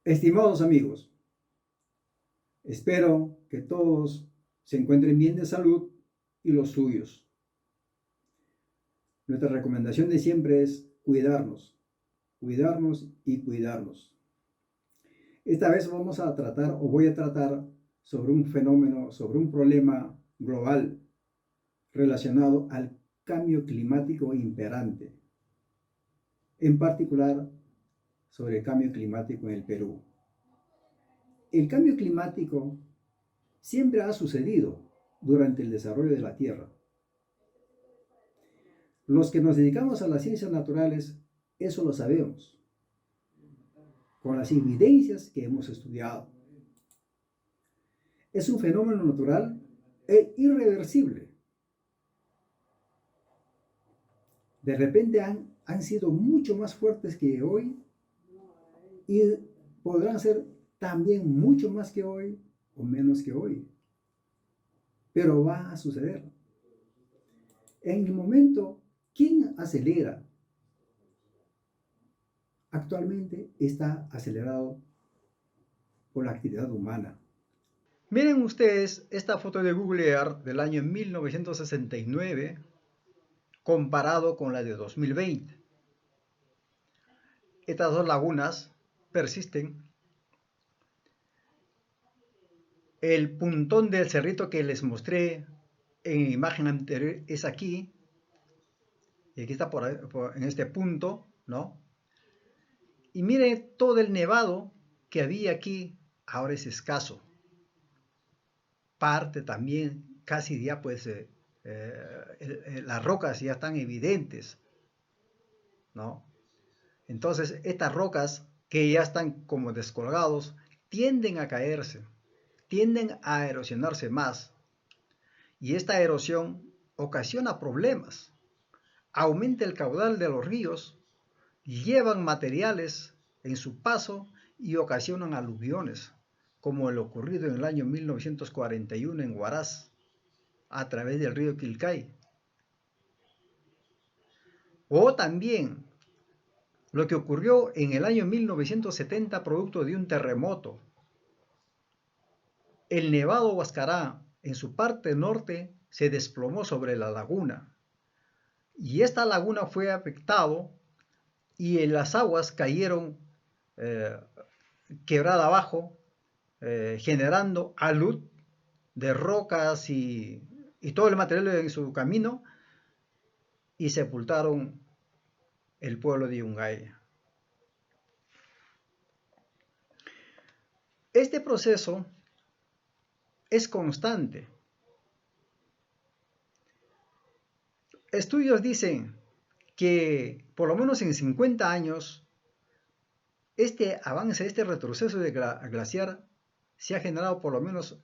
Estimados amigos, espero que todos se encuentren bien de salud y los suyos. Nuestra recomendación de siempre es cuidarnos y cuidarnos. Esta vez vamos a tratar o voy a tratar sobre un fenómeno, sobre un problema global relacionado al cambio climático imperante, en particular sobre el cambio climático en el Perú. El cambio climático siempre ha sucedido durante el desarrollo de la Tierra. Los que nos dedicamos a las ciencias naturales, eso lo sabemos, con las evidencias que hemos estudiado. Es un fenómeno natural e irreversible. De repente han sido mucho más fuertes que hoy y podrán ser también mucho más que hoy o menos que hoy. Pero va a suceder. En el momento, ¿quién acelera? Actualmente está acelerado por la actividad humana. Miren ustedes esta foto de Google Earth del año 1969 comparado con la de 2020. Estas dos lagunas persisten. El puntón del cerrito que les mostré en imagen anterior es aquí. Y aquí está en este punto, ¿no? Y miren todo el nevado que había aquí, ahora es escaso. Parte también, casi ya pues las rocas ya están evidentes, ¿no? Entonces estas rocas que ya están como descolgados tienden a caerse, tienden a erosionarse más y esta erosión ocasiona problemas, aumenta el caudal de los ríos, llevan materiales en su paso y ocasionan aluviones, como el ocurrido en el año 1941 en Huaraz, a través del río Quilcay. O también lo que ocurrió en el año 1970 producto de un terremoto. El nevado Huascará, en su parte norte, se desplomó sobre la laguna. Y esta laguna fue afectada y las aguas cayeron quebrada abajo, generando alud de rocas y todo el material en su camino y sepultaron el pueblo de Yungay. Este proceso es constante. Estudios dicen que por lo menos en 50 años este avance, este retroceso de glaciar se ha generado por lo menos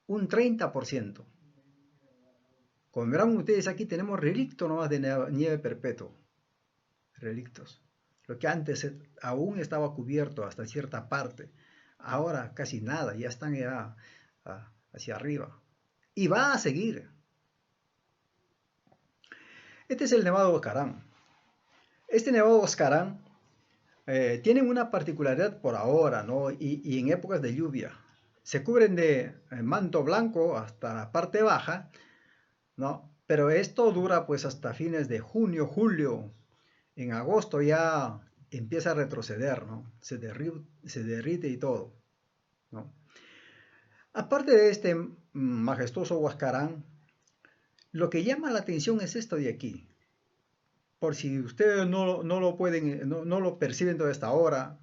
un 30%. Como verán ustedes, aquí tenemos relictos nomás de nieve perpetuo. Relictos. Lo que antes aún estaba cubierto hasta cierta parte. Ahora casi nada, ya están ya hacia arriba. Y va a seguir. Este es el Nevado Huascarán. Este Nevado Huascarán tiene una particularidad por ahora, ¿no? Y en épocas de lluvia. Se cubren de manto blanco hasta la parte baja, ¿no? Pero esto dura pues hasta fines de junio, julio. En agosto ya empieza a retroceder, ¿no? Se derrite y todo, ¿no? Aparte de este majestuoso Huascarán, lo que llama la atención es esto de aquí. Por si ustedes no lo pueden, no lo perciben toda esta hora,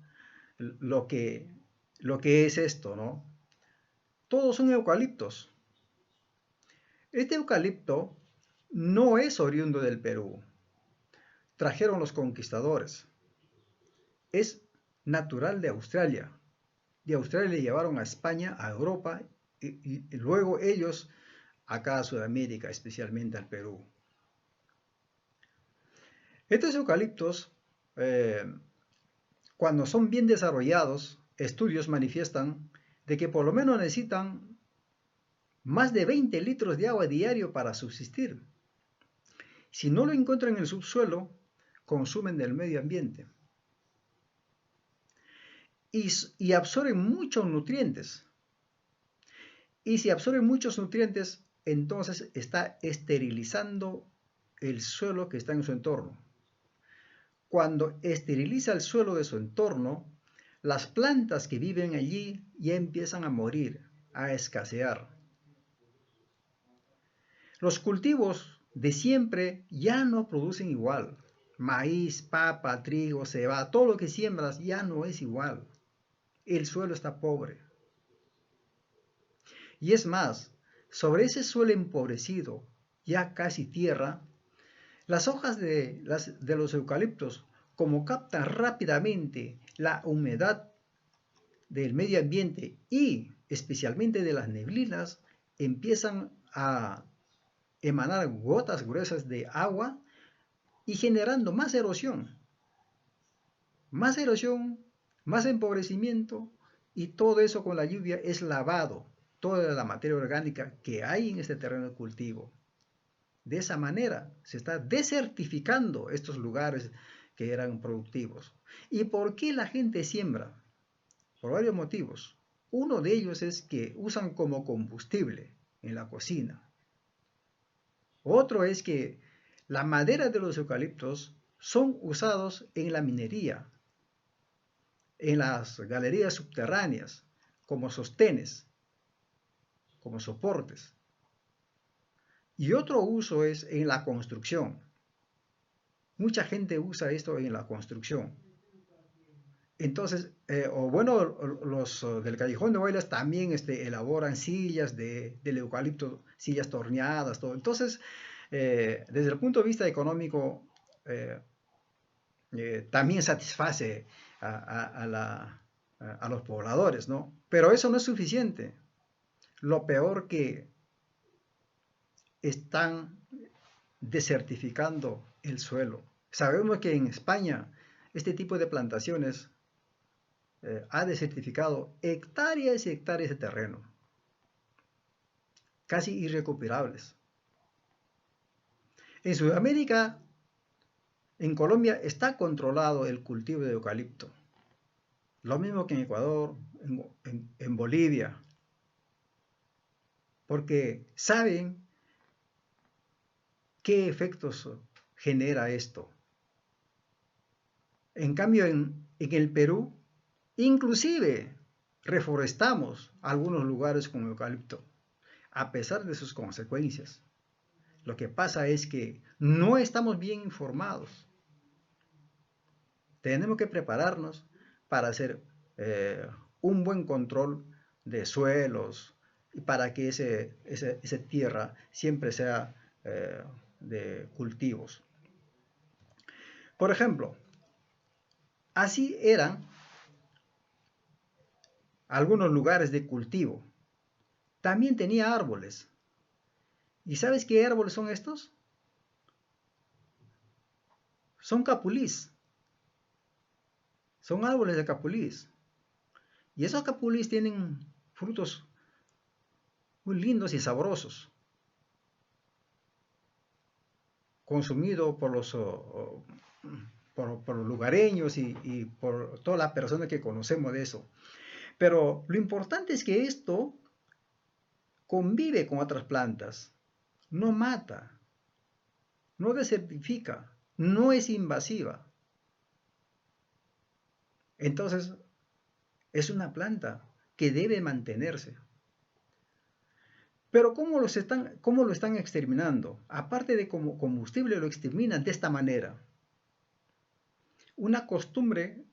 lo que es esto, ¿no? Todos son eucaliptos. Este eucalipto no es oriundo del Perú. Trajeron los conquistadores. Es natural de Australia. De Australia le llevaron a España, a Europa y luego ellos acá a Sudamérica, especialmente al Perú. Estos eucaliptos, cuando son bien desarrollados, estudios manifiestan de que por lo menos necesitan más de 20 litros de agua diario para subsistir. Si no lo encuentran en el subsuelo, consumen del medio ambiente. y absorben muchos nutrientes. Y si absorben muchos nutrientes, entonces está esterilizando el suelo que está en su entorno. Cuando esteriliza el suelo de su entorno, las plantas que viven allí ya empiezan a morir, a escasear. Los cultivos de siempre ya no producen igual. Maíz, papa, trigo, cebada, todo lo que siembras ya no es igual. El suelo está pobre. Y es más, sobre ese suelo empobrecido, ya casi tierra, las hojas de los eucaliptos, como captan rápidamente la humedad del medio ambiente y especialmente de las neblinas, empiezan a emanar gotas gruesas de agua y generando más erosión, más empobrecimiento, y todo eso con la lluvia es lavado, toda la materia orgánica que hay en este terreno de cultivo. De esa manera se está desertificando estos lugares que eran productivos. ¿Y por qué la gente siembra? Por varios motivos. Uno de ellos es que usan como combustible en la cocina. Otro es que la madera de los eucaliptos son usados en la minería, en las galerías subterráneas, como sostenes, como soportes. Y otro uso es en la construcción. Mucha gente usa esto en la construcción. Entonces, los del Callejón de Huaylas también elaboran sillas del eucalipto, sillas torneadas, todo. Entonces, desde el punto de vista económico, también satisface a los pobladores, ¿no? Pero eso no es suficiente. Lo peor que están desertificando el suelo. Sabemos que en España este tipo de plantaciones ha desertificado hectáreas y hectáreas de terreno, casi irrecuperables. En Sudamérica, en Colombia, está controlado el cultivo de eucalipto. Lo mismo que en Ecuador, en Bolivia, porque saben qué efectos genera esto. En cambio, en el Perú, inclusive reforestamos algunos lugares con eucalipto, a pesar de sus consecuencias. Lo que pasa es que no estamos bien informados. Tenemos que prepararnos para hacer un buen control de suelos y para que esa tierra siempre sea de cultivos. Por ejemplo, así eran algunos lugares de cultivo. También tenía árboles. ¿Y sabes qué árboles son estos? Son capulís. Son árboles de capulís. Y esos capulís tienen frutos muy lindos y sabrosos, consumidos por los lugareños y por todas las personas que conocemos de eso. Pero lo importante es que esto convive con otras plantas, no mata, no desertifica, no es invasiva. Entonces, es una planta que debe mantenerse. Pero ¿cómo lo están exterminando? Aparte de como combustible, lo exterminan de esta manera. Una costumbre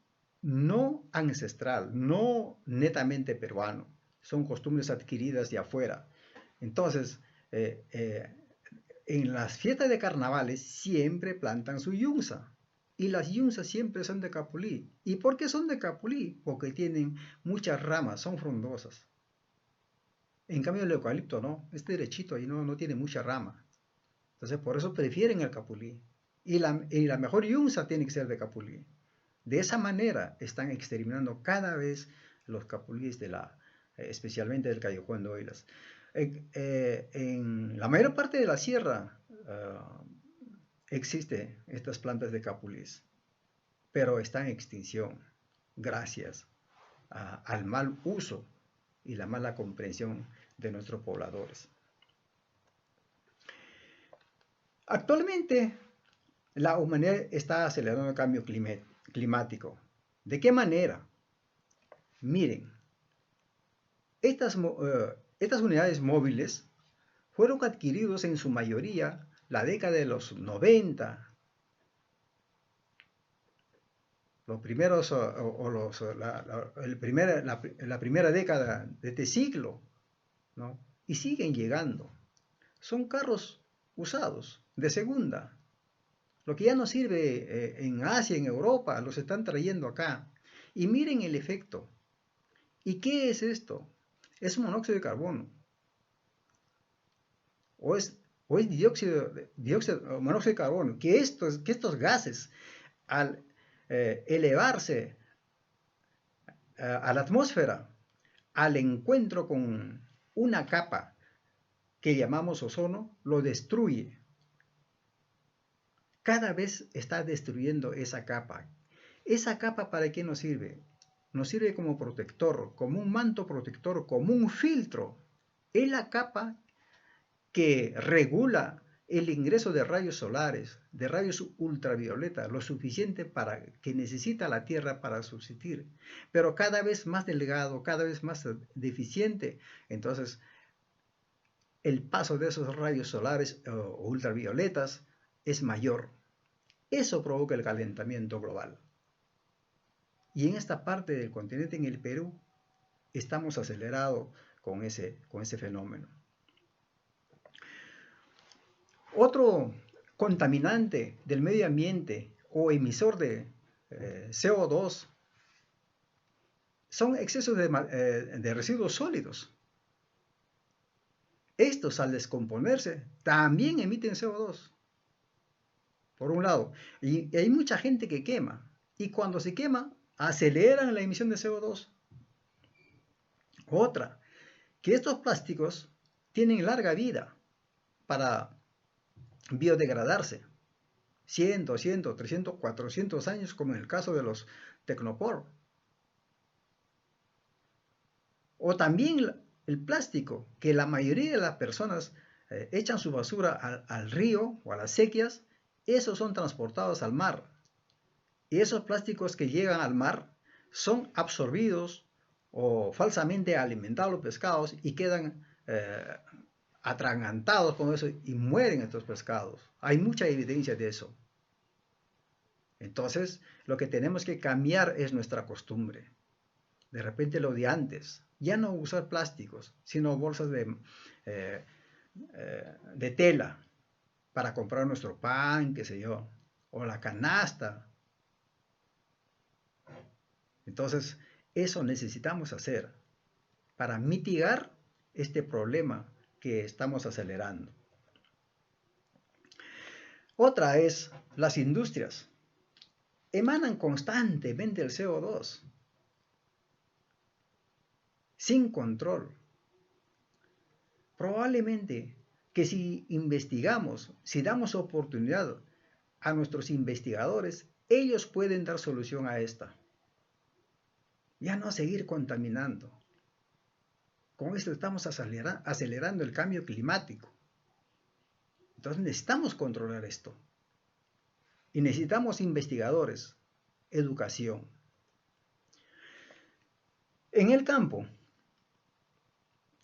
no ancestral, no netamente peruano. Son costumbres adquiridas de afuera. Entonces, en las fiestas de carnavales siempre plantan su yunza. Y las yunzas siempre son de capulí. ¿Y por qué son de capulí? Porque tienen muchas ramas, son frondosas. En cambio el eucalipto no, es derechito y no tiene mucha rama. Entonces por eso prefieren el capulí. Y la mejor yunza tiene que ser de capulí. De esa manera están exterminando cada vez los capulíes especialmente del Callejón de Huaylas. En la mayor parte de la sierra existen estas plantas de capulís, pero están en extinción. Gracias. al mal uso y la mala comprensión de nuestros pobladores. Actualmente, la humanidad está acelerando el cambio climático. ¿De qué manera? Miren, estas unidades móviles fueron adquiridos en su mayoría la década de los 90, los primeros, la primera década de este siglo, ¿no? Y siguen llegando. Son carros usados, de segunda. Lo que ya no sirve en Asia, en Europa, los están trayendo acá. Y miren el efecto. ¿Y qué es esto? Es monóxido de carbono. O es monóxido de carbono. Que estos gases, al elevarse a la atmósfera, al encuentro con una capa que llamamos ozono, lo destruye. Cada vez está destruyendo esa capa. ¿Esa capa para qué nos sirve? Nos sirve como protector, como un manto protector, como un filtro. Es la capa que regula el ingreso de rayos solares, de rayos ultravioleta, lo suficiente para que necesita la Tierra para subsistir, pero cada vez más delgado, cada vez más deficiente. Entonces, el paso de esos rayos solares o ultravioletas es mayor. Eso provoca el calentamiento global. Y en esta parte del continente, en el Perú, estamos acelerados con ese fenómeno. Otro contaminante del medio ambiente o emisor de CO2 son excesos de residuos sólidos. Estos, al descomponerse, también emiten CO2. Por un lado, y hay mucha gente que quema, y cuando se quema, aceleran la emisión de CO2. Otra, que estos plásticos tienen larga vida para biodegradarse. 100, 200, 300, 400 años, como en el caso de los Tecnopor. O también el plástico, que la mayoría de las personas echan su basura al río o a las sequías, esos son transportados al mar. Y esos plásticos que llegan al mar son absorbidos o falsamente alimentados los pescados y quedan atragantados con eso y mueren estos pescados. Hay mucha evidencia de eso. Entonces, lo que tenemos que cambiar es nuestra costumbre. De repente lo de antes, ya no usar plásticos, sino bolsas de tela para comprar nuestro pan, qué sé yo, o la canasta. Entonces, eso necesitamos hacer para mitigar este problema que estamos acelerando. Otra es las industrias. Emanan constantemente el CO2 sin control. Probablemente que si investigamos, si damos oportunidad a nuestros investigadores, ellos pueden dar solución a esta. Ya no seguir contaminando. Con esto estamos acelerando el cambio climático. Entonces necesitamos controlar esto. Y necesitamos investigadores, educación. En el campo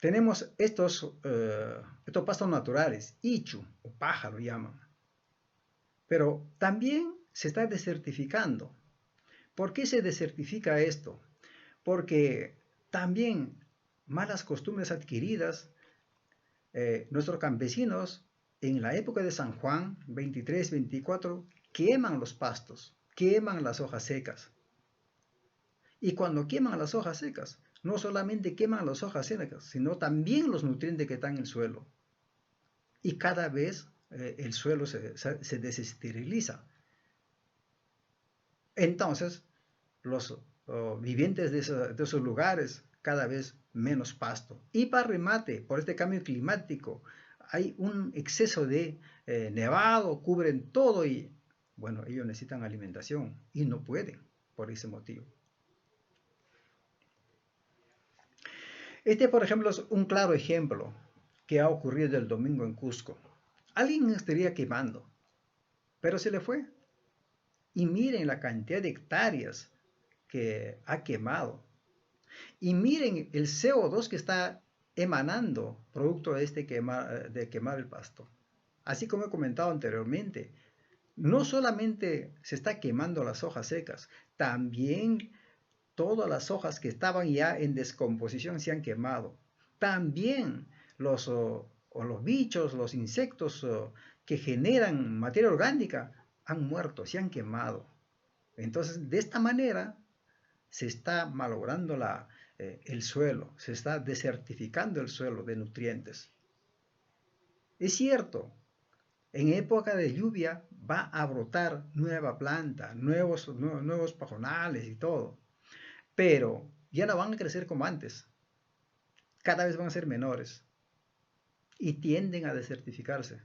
tenemos estos pastos naturales, ichu o pájaro llaman. Pero también se está desertificando. ¿Por qué se desertifica esto? Porque también malas costumbres adquiridas, nuestros campesinos en la época de San Juan, 23, 24, queman los pastos, queman las hojas secas. Y cuando queman las hojas secas, no solamente queman las hojas secas, sino también los nutrientes que están en el suelo. Y cada vez el suelo se desesteriliza. Entonces, los vivientes de esos lugares, cada vez menos pasto. Y para remate, por este cambio climático, hay un exceso de nevado, cubren todo y, bueno, ellos necesitan alimentación y no pueden por ese motivo. Este, por ejemplo, es un claro ejemplo que ha ocurrido el domingo en Cusco. Alguien estaría quemando, pero se le fue. Y miren la cantidad de hectáreas que ha quemado. Y miren el CO2 que está emanando producto de, de quemar el pasto. Así como he comentado anteriormente, no solamente se está quemando las hojas secas, también todas las hojas que estaban ya en descomposición se han quemado. También los bichos, los insectos que generan materia orgánica han muerto, se han quemado. Entonces, de esta manera se está malogrando el suelo, se está desertificando el suelo de nutrientes. Es cierto, en época de lluvia va a brotar nueva planta, nuevos pajonales y todo, pero ya no van a crecer como antes, cada vez van a ser menores y tienden a desertificarse.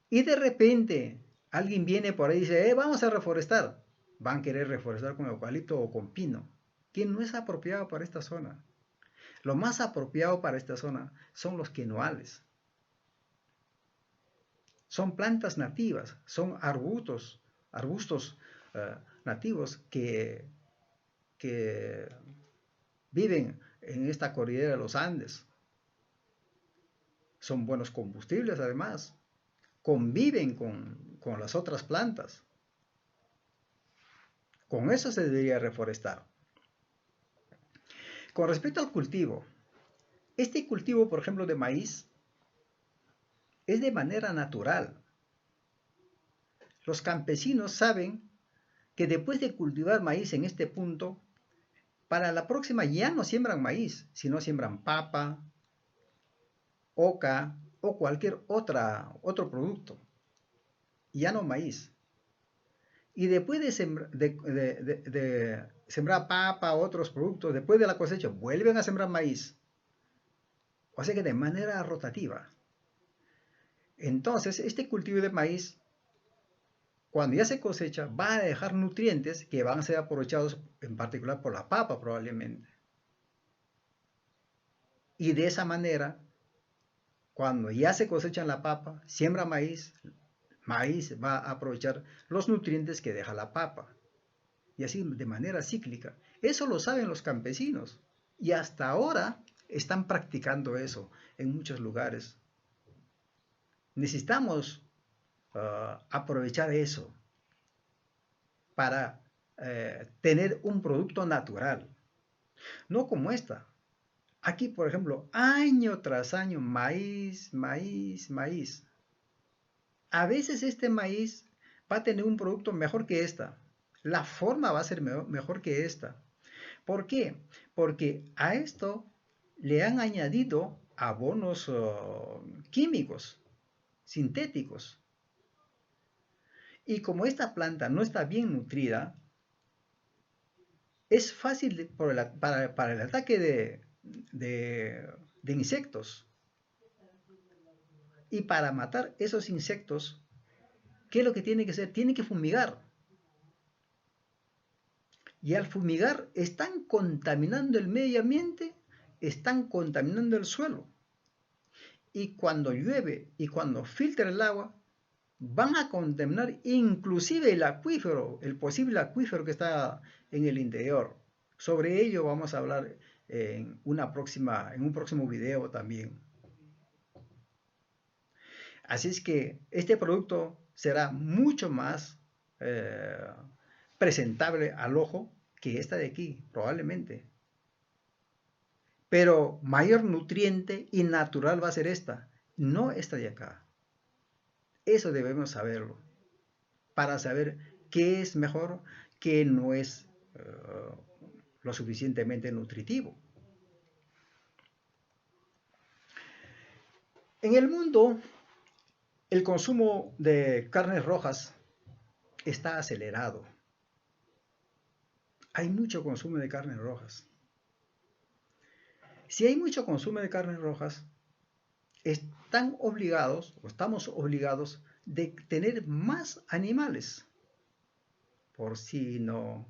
Y de repente alguien viene por ahí y dice, vamos a reforestar. Van a querer reforestar con eucalipto o con pino, que no es apropiado para esta zona. Lo más apropiado para esta zona son los quenuales. Son plantas nativas, son arbustos nativos que viven en esta cordillera de los Andes. Son buenos combustibles además. Conviven con las otras plantas. Con eso se debería reforestar. Con respecto al cultivo, este cultivo, por ejemplo, de maíz, es de manera natural. Los campesinos saben que después de cultivar maíz en este punto, para la próxima ya no siembran maíz, sino siembran papa, oca o cualquier otro producto. Ya no maíz. Y después de sembrar papa, otros productos, después de la cosecha, vuelven a sembrar maíz. O sea que de manera rotativa. Entonces, este cultivo de maíz, cuando ya se cosecha, va a dejar nutrientes que van a ser aprovechados en particular por la papa probablemente. Y de esa manera, cuando ya se cosecha la papa, siembra maíz, maíz va a aprovechar los nutrientes que deja la papa. Y así de manera cíclica. Eso lo saben los campesinos. Y hasta ahora están practicando eso en muchos lugares. Necesitamos aprovechar eso para tener un producto natural. No como esta. Aquí, por ejemplo, año tras año, maíz, maíz, maíz. A veces este maíz va a tener un producto mejor que esta. La forma va a ser mejor que esta. ¿Por qué? Porque a esto le han añadido abonos químicos, sintéticos. Y como esta planta no está bien nutrida, es fácil para el ataque de insectos. Y para matar esos insectos, ¿qué es lo que tiene que hacer? Tiene que fumigar. Y al fumigar están contaminando el medio ambiente, están contaminando el suelo. Y cuando llueve y cuando filtra el agua, van a contaminar inclusive el acuífero, el posible acuífero que está en el interior. Sobre ello vamos a hablar en un próximo video también. Así es que este producto será mucho más presentable al ojo que esta de aquí, probablemente. Pero mayor nutriente y natural va a ser esta, no esta de acá. Eso debemos saberlo, para saber qué es mejor, qué no es lo suficientemente nutritivo. En el mundo, el consumo de carnes rojas está acelerado. Hay mucho consumo de carnes rojas. Si hay mucho consumo de carnes rojas, están obligados, o estamos obligados, de tener más animales. Porcino,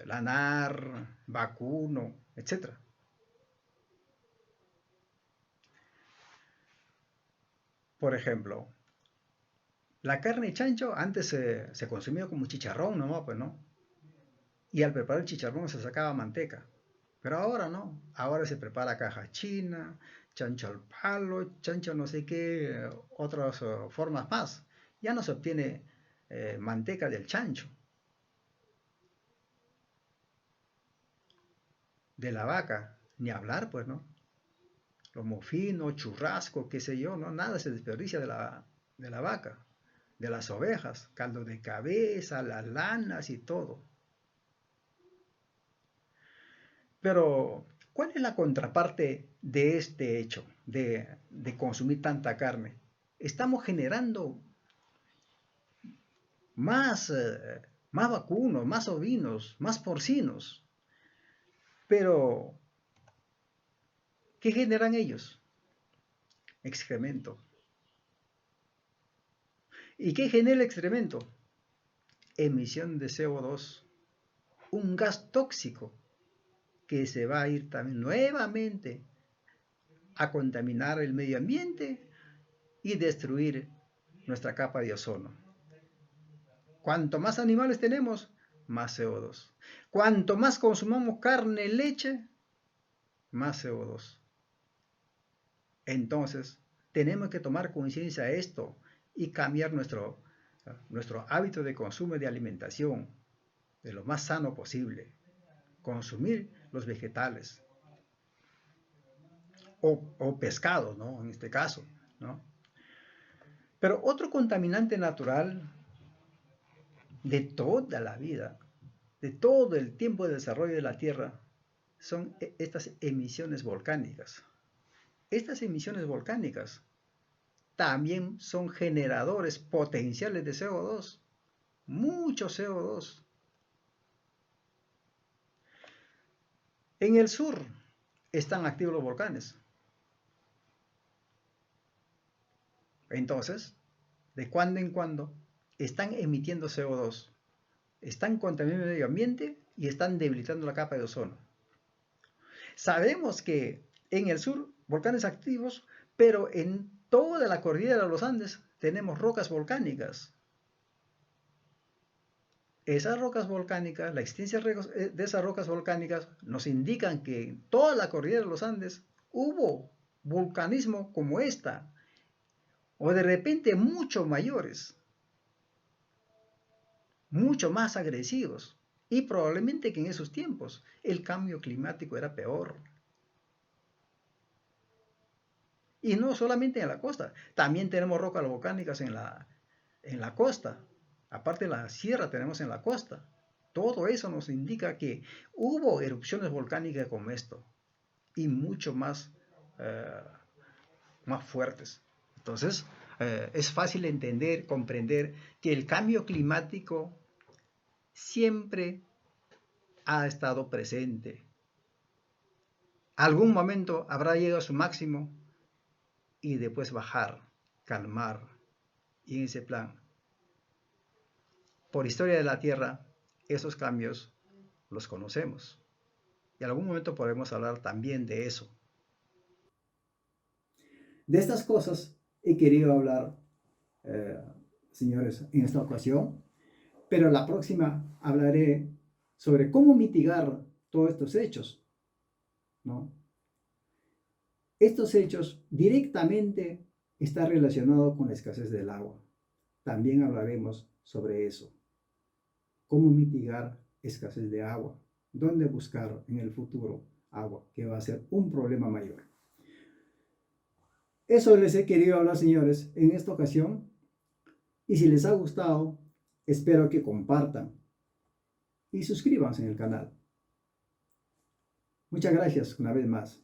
lanar, vacuno, etc. Por ejemplo, la carne de chancho antes se consumía como chicharrón nomás, pues no. Y al preparar el chicharrón se sacaba manteca. Pero ahora no. Ahora se prepara caja china, chancho al palo, chancho no sé qué, otras formas más. Ya no se obtiene manteca del chancho, de la vaca, ni hablar, pues, ¿no? Lomo fino, churrasco, qué sé yo, ¿no? Nada se desperdicia de la vaca, de las ovejas, caldo de cabeza, las lanas y todo. Pero, ¿cuál es la contraparte de este hecho, de consumir tanta carne? Estamos generando más, más vacunos, más ovinos, más porcinos. Pero, ¿qué generan ellos? Excremento. ¿Y qué genera el excremento? Emisión de CO2, un gas tóxico que se va a ir también nuevamente a contaminar el medio ambiente y destruir nuestra capa de ozono. Cuanto más animales tenemos, más CO2. Cuanto más consumamos carne, leche, más CO2. Entonces, tenemos que tomar conciencia de esto y cambiar nuestro hábito de consumo y de alimentación de lo más sano posible. Consumir los vegetales o pescado, ¿no? En este caso, ¿no? Pero otro contaminante natural de toda la vida, de todo el tiempo de desarrollo de la Tierra, son estas emisiones volcánicas. Estas emisiones volcánicas también son generadores potenciales de CO2, mucho CO2. En el sur están activos los volcanes. Entonces, de cuando en cuando, están emitiendo CO2, están contaminando el medio ambiente y están debilitando la capa de ozono. Sabemos que en el sur, volcanes activos, pero en toda la cordillera de los Andes tenemos rocas volcánicas. Esas rocas volcánicas, la existencia de esas rocas volcánicas nos indican que en toda la cordillera de los Andes hubo volcanismo como esta, o de repente mucho mayores, mucho más agresivos, y probablemente que en esos tiempos el cambio climático era peor. Y no solamente en la costa, también tenemos rocas volcánicas en la costa, aparte de la sierra tenemos en la costa. Todo eso nos indica que hubo erupciones volcánicas como esto y mucho más, eh, más fuertes. Entonces, es fácil entender, comprender que el cambio climático siempre ha estado presente. Algún momento habrá llegado a su máximo y después bajar, calmar. Y en ese plan, por historia de la Tierra, esos cambios los conocemos. Y en algún momento podremos hablar también de eso. De estas cosas he querido hablar, eh, señores, en esta ocasión, pero la próxima hablaré sobre cómo mitigar todos estos hechos, ¿no? Estos hechos directamente están relacionados con la escasez del agua. También hablaremos sobre eso. Cómo mitigar escasez de agua. Dónde buscar en el futuro agua, que va a ser un problema mayor. Eso les he querido hablar, señores, en esta ocasión. Y si les ha gustado, espero que compartan y suscríbanse en el canal. Muchas gracias una vez más.